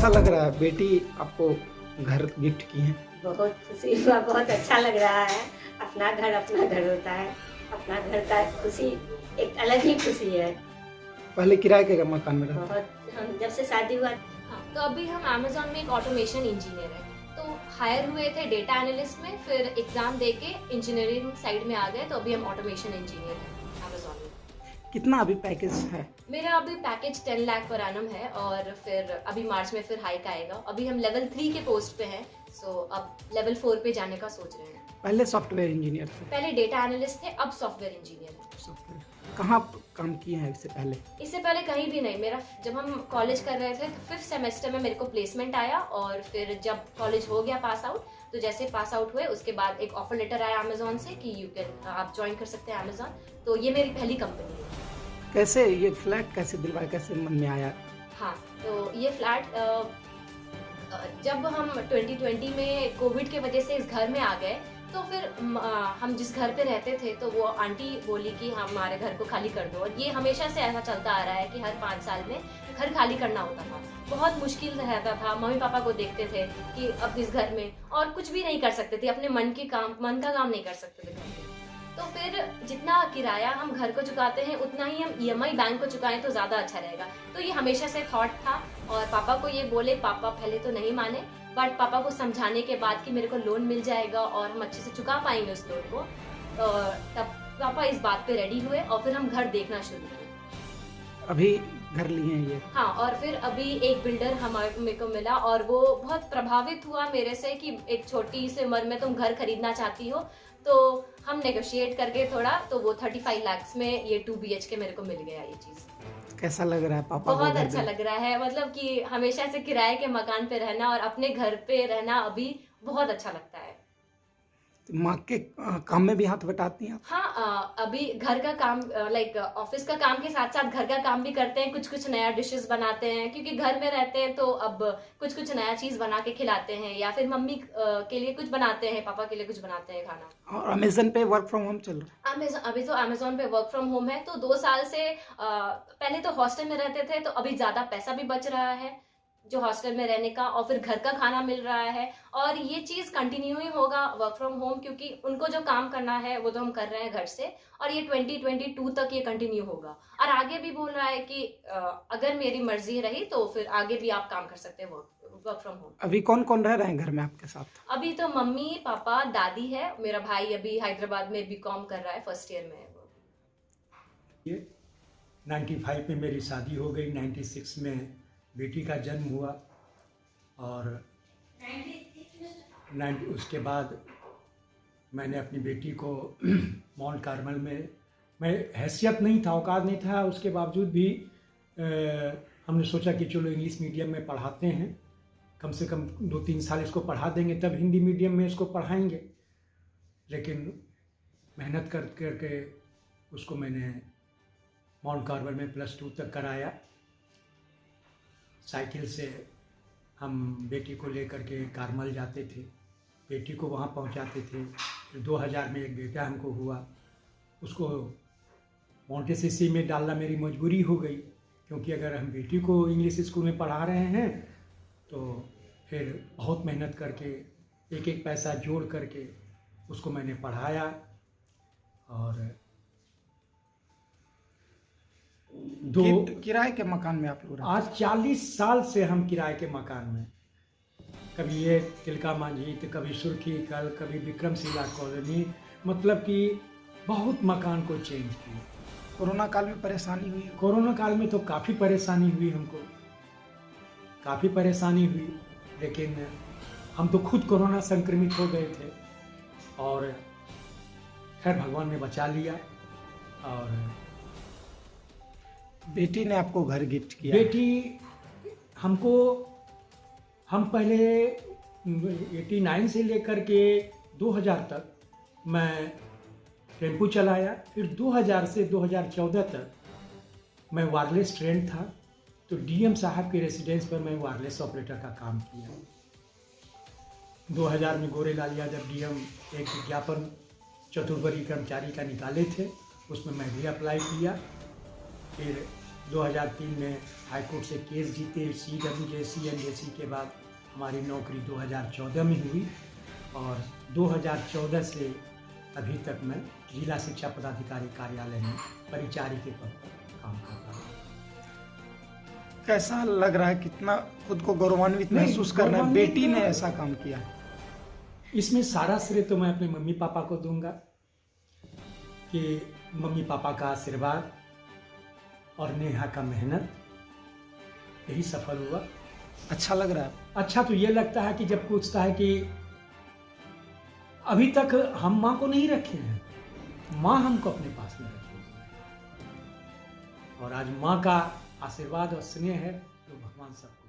कैसा लग रहा है, बेटी आपको घर गिफ्ट की है? बहुत खुशी हुआ, बहुत अच्छा लग रहा है। अपना घर होता है। अपना घर का खुशी एक अलग ही खुशी है। पहले किराए के मकान में रहते? बहुत हम जब से शादी हुआ। हाँ, तो अभी हम अमेज़न में एक ऑटोमेशन इंजीनियर हैं। तो हायर हुए थे डेटा एनालिस्ट में, फिर एग्जाम देके इंजीनियरिंग साइड में आ गए, तो अभी हम ऑटोमेशन इंजीनियर हैं अमेज़न में। कितना अभी पैकेज है? मेरा अभी पैकेज 10 लाख पर एनम है और फिर अभी मार्च में फिर हाइक आएगा। अभी हम लेवल 3 के पोस्ट पे हैं, सो अब लेवल 4 पे जाने का सोच रहे हैं। पहले सॉफ्टवेयर इंजीनियर थे? पहले डेटा एनालिस्ट थे, अब सॉफ्टवेयर इंजीनियर हैं। सॉफ्टवेयर कहाँ काम किए हैं इससे पहले? इससे पहले कहीं भी नहीं। मेरा जब हम कॉलेज कर रहे थे तो 5th सेमेस्टर में मेरे को प्लेसमेंट आया और फिर जब कॉलेज हो गया पास आउट, तो जैसे पास आउट हुए उसके बाद एक ऑफर लेटर आया अमेज़न से कि आप ज्वाइन कर सकते हैं अमेज़न। तो ये मेरी पहली कंपनी है। कैसे ये फ्लैट कैसे दिलवाया, कैसे मन में आया? हाँ, तो ये फ्लैट जब हम 2020 में कोविड के वजह से इस घर में आ गए, तो फिर हम जिस घर पे रहते थे तो वो आंटी बोली कि हमारे घर को खाली कर दो। और ये हमेशा से ऐसा चलता आ रहा है कि हर 5 साल में घर खाली करना होता था। बहुत मुश्किल रहता था। मम्मी पापा को देखते थे कि अब इस घर में और कुछ भी नहीं कर सकते थे, अपने मन का काम नहीं कर सकते थे घर में। तो फिर जितना किराया हम घर को चुकाते हैं उतना ही हम ईएमआई बैंक को चुकाएं तो ज़्यादा अच्छा रहेगा। तो ये हमेशा से थॉट था और पापा को ये बोले। पापा पहले तो नहीं माने, बट पापा को समझाने के बाद कि मेरे को लोन मिल जाएगा और हम अच्छे से चुका पाएंगे उस लोन को, तब पापा इस बात पे रेडी हुए और फिर हम घर देखना शुरू किए। अभी घर लिए हैं ये? हाँ, और फिर अभी एक बिल्डर मेरे को मिला और वो बहुत प्रभावित हुआ मेरे से कि एक छोटी सी उम्र में तुम घर खरीदना चाहती हो। तो हम नेगोशिएट करके थोड़ा, तो वो 35 लाख में ये 2 BHK मेरे को मिल गया। ये चीज कैसा लग रहा है पापा को? बहुत अच्छा लग रहा है। मतलब कि हमेशा से किराए के मकान पे रहना और अपने घर पे रहना अभी बहुत अच्छा लगता है। माँ के काम में भी हाथ बटाती हैं? हाँ, अभी घर का काम लाइक ऑफिस का काम के साथ साथ घर का काम भी करते हैं। कुछ नया डिशेस बनाते हैं क्योंकि घर में रहते हैं, तो अब कुछ नया चीज बना के खिलाते हैं या फिर मम्मी के लिए कुछ बनाते हैं, पापा के लिए कुछ बनाते हैं खाना। और अमेज़न पे वर्क फ्रॉम होम चल रहा है? अभी तो अमेज़न पे वर्क फ्रॉम होम है। तो 2 साल से पहले तो हॉस्टल में रहते थे, तो अभी ज्यादा पैसा भी बच रहा है जो हॉस्टल में रहने का, और फिर घर का खाना मिल रहा है। और ये चीज कंटिन्यू ही होगा वर्क फ्रॉम होम, क्योंकि उनको जो काम करना है वो तो हम कर रहे हैं घर से, और ये 2022 तक ये कंटिन्यू होगा। और आगे भी बोल रहा है कि अगर मेरी मर्जी रही तो फिर आगे भी आप काम कर सकते हैं वर्क फ्रॉम होम। अभी कौन कौन रह रहे हैं घर में आपके साथ? अभी तो मम्मी पापा दादी है। मेरा भाई अभी हैदराबाद में बीकॉम कर रहा है, फर्स्ट ईयर में है वो। ये 95 में मेरी शादी हो गई, 96 में बेटी का जन्म हुआ और उसके बाद मैंने अपनी बेटी को माउंट कार्मल में, मैं हैसियत नहीं था, औकात नहीं था, उसके बावजूद भी हमने सोचा कि चलो इंग्लिश मीडियम में पढ़ाते हैं, कम से कम 2-3 साल इसको पढ़ा देंगे, तब हिंदी मीडियम में इसको पढ़ाएंगे। लेकिन मेहनत करके उसको मैंने माउंट कार्मल में +2 तक कराया। साइकिल से हम बेटी को लेकर के कार्मल जाते थे, बेटी को वहाँ पहुँचाते थे। फिर 2000 में एक बेटा हमको हुआ, उसको मोंटेसेसी में डालना मेरी मजबूरी हो गई, क्योंकि अगर हम बेटी को इंग्लिश स्कूल में पढ़ा रहे हैं तो फिर बहुत मेहनत करके एक पैसा जोड़ करके उसको मैंने पढ़ाया। और किराए के मकान में आप लोग रहते? आज 40 साल से हम किराए के मकान में, कभी ये तिलका मांझी, तो कभी सुर्खी कल, कभी विक्रमशिला कॉलोनी, मतलब कि बहुत मकान को चेंज किया। कोरोना काल में परेशानी हुई? कोरोना काल में तो काफ़ी परेशानी हुई, हमको काफ़ी परेशानी हुई, लेकिन हम तो खुद कोरोना संक्रमित हो गए थे और खैर भगवान ने बचा लिया। और बेटी ने आपको घर गिफ्ट किया? बेटी हमको, हम पहले 89 से लेकर के 2000 तक मैं टेम्पू चलाया, फिर 2000 से 2014 तक मैं वायरलेस ट्रेंड था, तो डीएम साहब के रेसिडेंस पर मैं वायरलेस ऑपरेटर का काम किया। 2000 में गोरेलाल यादव डीएम एक विज्ञापन चतुर्वर्गीय कर्मचारी का निकाले थे, उसमें मैं भी अप्लाई किया। फिर 2003 में हाई कोर्ट से केस जीते, CWJC NJC के बाद हमारी नौकरी 2014 में हुई और 2014 से अभी तक मैं जिला शिक्षा पदाधिकारी कार्यालय में परिचारी के पद पर काम कर रहा हूँ। कैसा लग रहा है, कितना खुद को गौरवान्वित नहीं, महसूस कर रहे हैं, गौरवान्वित बेटी ने तो- ऐसा काम किया। इसमें सारा श्रेय तो मैं अपने मम्मी पापा को दूंगा कि मम्मी पापा का आशीर्वाद और नेहा का मेहनत यही सफल हुआ। अच्छा लग रहा है। अच्छा तो ये लगता है कि जब पूछता है कि अभी तक हम माँ को नहीं रखे हैं, माँ हमको अपने पास में रखी हुई है और आज माँ का आशीर्वाद और स्नेह है तो भगवान सबको